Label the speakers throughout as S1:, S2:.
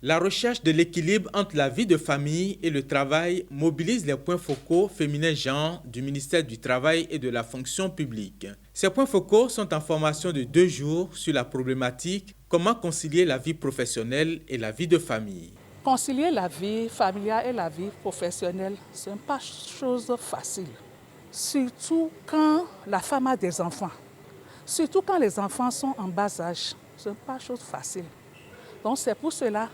S1: La recherche de l'équilibre entre la vie de famille et le travail mobilise les points focaux féminins-genre du ministère du Travail et de la fonction publique. Ces points focaux sont en formation de 2 jours sur la problématique « Comment concilier la vie professionnelle et la vie de famille ».
S2: Concilier la vie familiale et la vie professionnelle, ce n'est pas chose facile. Surtout quand la femme a des enfants. Surtout quand les enfants sont en bas âge. Ce n'est pas chose facile. Donc c'est pour cela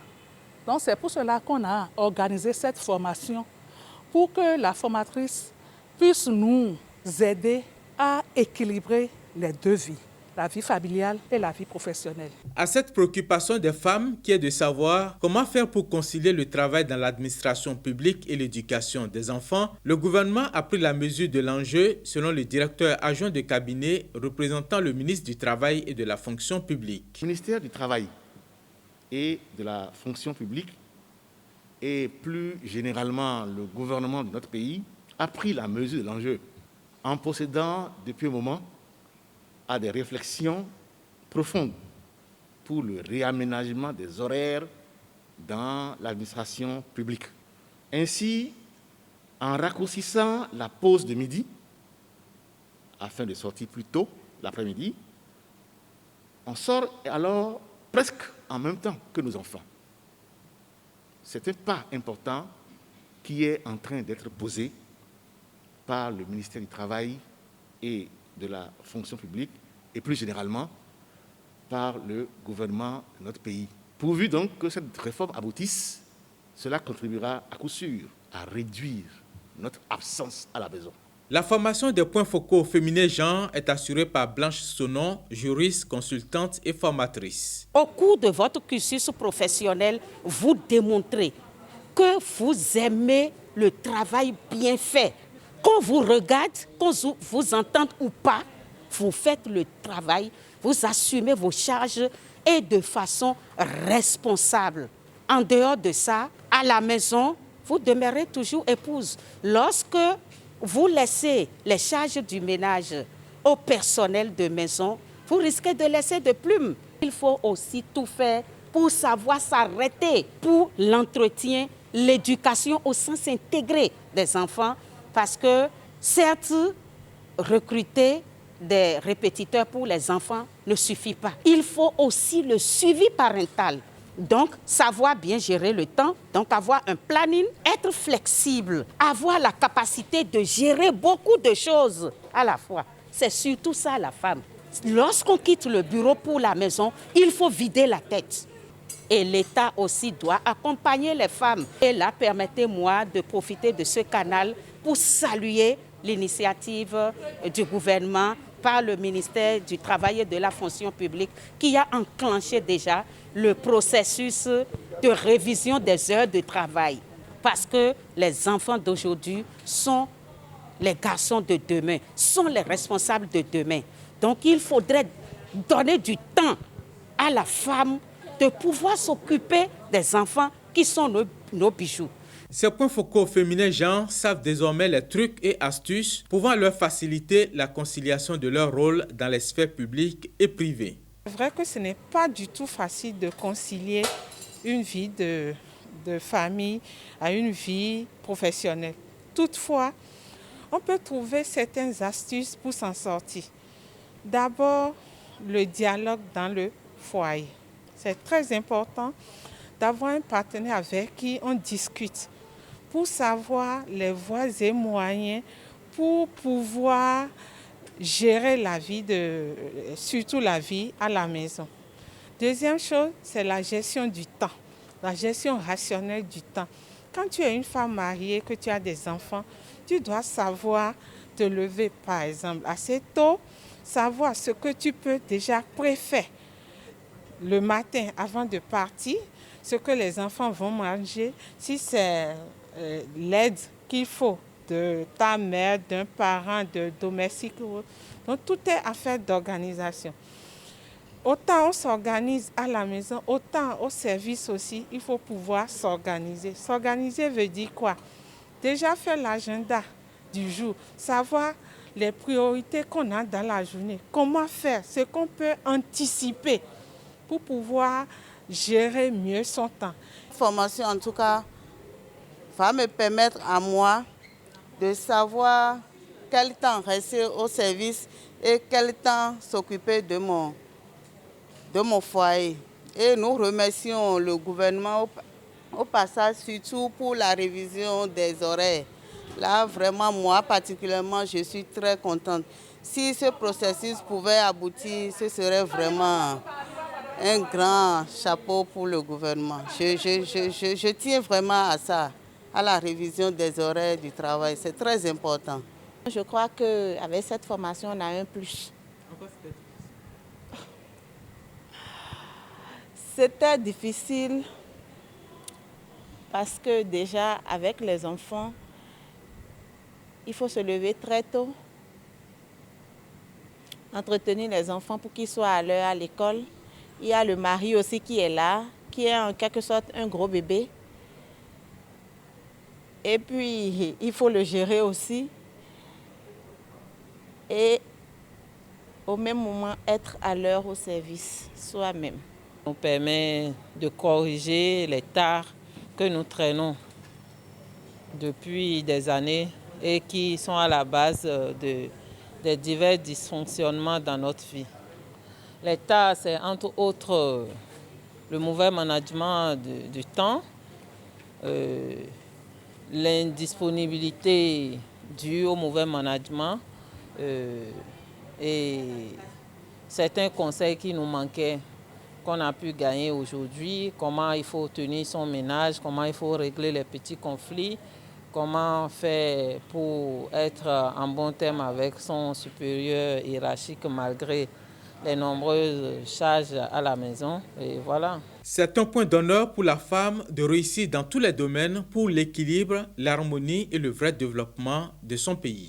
S2: qu'on a organisé cette formation pour que la formatrice puisse nous aider à équilibrer les 2 vies, la vie familiale et la vie professionnelle.
S1: À cette préoccupation des femmes qui est de savoir comment faire pour concilier le travail dans l'administration publique et l'éducation des enfants, le gouvernement a pris la mesure de l'enjeu selon le directeur adjoint de cabinet représentant le ministre du Travail et de la fonction publique.
S3: Le ministère du Travail et de la fonction publique et plus généralement le gouvernement de notre pays a pris la mesure de l'enjeu en procédant depuis un moment à des réflexions profondes pour le réaménagement des horaires dans l'administration publique. Ainsi, en raccourcissant la pause de midi, afin de sortir plus tôt l'après-midi, on sort alors presque en même temps que nos enfants. C'est un pas important qui est en train d'être posé par le ministère du Travail et de la fonction publique et plus généralement par le gouvernement de notre pays. Pourvu donc que cette réforme aboutisse, cela contribuera à coup sûr à réduire notre absence à la maison.
S1: La formation des points focaux féminin-genre est assurée par Blanche Sonon, juriste, consultante et formatrice.
S4: Au cours de votre cursus professionnel, vous démontrez que vous aimez le travail bien fait. Qu'on vous regarde, qu'on vous entende ou pas, vous faites le travail, vous assumez vos charges et de façon responsable. En dehors de ça, à la maison, vous demeurez toujours épouse. Lorsque vous laissez les charges du ménage au personnel de maison, vous risquez de laisser de plumes. Il faut aussi tout faire pour savoir s'arrêter pour l'entretien, l'éducation au sens intégré des enfants. Parce que, certes, recruter des répétiteurs pour les enfants ne suffit pas. Il faut aussi le suivi parental. Donc, savoir bien gérer le temps, donc avoir un planning, être flexible, avoir la capacité de gérer beaucoup de choses à la fois. C'est surtout ça la femme. Lorsqu'on quitte le bureau pour la maison, il faut vider la tête. Et l'État aussi doit accompagner les femmes. Et là, permettez-moi de profiter de ce canal pour saluer l'initiative du gouvernement par le ministère du Travail et de la fonction publique qui a enclenché déjà le processus de révision des heures de travail. Parce que les enfants d'aujourd'hui sont les garçons de demain, sont les responsables de demain. Donc il faudrait donner du temps à la femme de pouvoir s'occuper des enfants qui sont nos bijoux.
S1: Ces points focaux féminins-genre savent désormais les trucs et astuces pouvant leur faciliter la conciliation de leur rôle dans les sphères publiques et privées.
S5: C'est vrai que ce n'est pas du tout facile de concilier une vie de famille à une vie professionnelle. Toutefois, on peut trouver certaines astuces pour s'en sortir. D'abord, le dialogue dans le foyer. C'est très important d'avoir un partenaire avec qui on discute pour savoir les voies et moyens pour pouvoir gérer la vie, surtout la vie à la maison. Deuxième chose, c'est la gestion du temps, la gestion rationnelle du temps. Quand tu es une femme mariée, que tu as des enfants, tu dois savoir te lever, par exemple, assez tôt, savoir ce que tu peux déjà préférer le matin avant de partir, ce que les enfants vont manger, si c'est l'aide qu'il faut de ta mère, d'un parent, de domestique. Donc tout est affaire d'organisation. Autant on s'organise à la maison, autant au service aussi, il faut pouvoir s'organiser. S'organiser veut dire quoi? Déjà faire l'agenda du jour, savoir les priorités qu'on a dans la journée, comment faire, ce qu'on peut anticiper pour pouvoir gérer mieux son temps.
S6: La formation, en tout cas, va me permettre à moi de savoir quel temps rester au service et quel temps s'occuper de mon foyer. Et nous remercions le gouvernement au passage, surtout pour la révision des horaires. Là, vraiment, moi particulièrement, je suis très contente. Si ce processus pouvait aboutir, ce serait vraiment un grand chapeau pour le gouvernement. Je tiens vraiment à ça, à la révision des horaires du travail. C'est très important.
S7: Je crois qu'avec cette formation, on a un plus. C'était difficile parce que déjà, avec les enfants, il faut se lever très tôt, entretenir les enfants pour qu'ils soient à l'heure à l'école. Il y a le mari aussi qui est là, qui est en quelque sorte un gros bébé. Et puis, il faut le gérer aussi. Et au même moment, être à l'heure au service soi-même.
S8: On permet de corriger les tares que nous traînons depuis des années et qui sont à la base des divers dysfonctionnements dans notre vie. Les tares, c'est entre autres le mauvais management du temps, l'indisponibilité due au mauvais management et certains conseils qui nous manquaient, qu'on a pu gagner aujourd'hui, comment il faut tenir son ménage, comment il faut régler les petits conflits, comment faire pour être en bon terme avec son supérieur hiérarchique malgré les nombreuses charges à la maison. Et voilà.
S1: C'est un point d'honneur pour la femme de réussir dans tous les domaines pour l'équilibre, l'harmonie et le vrai développement de son pays.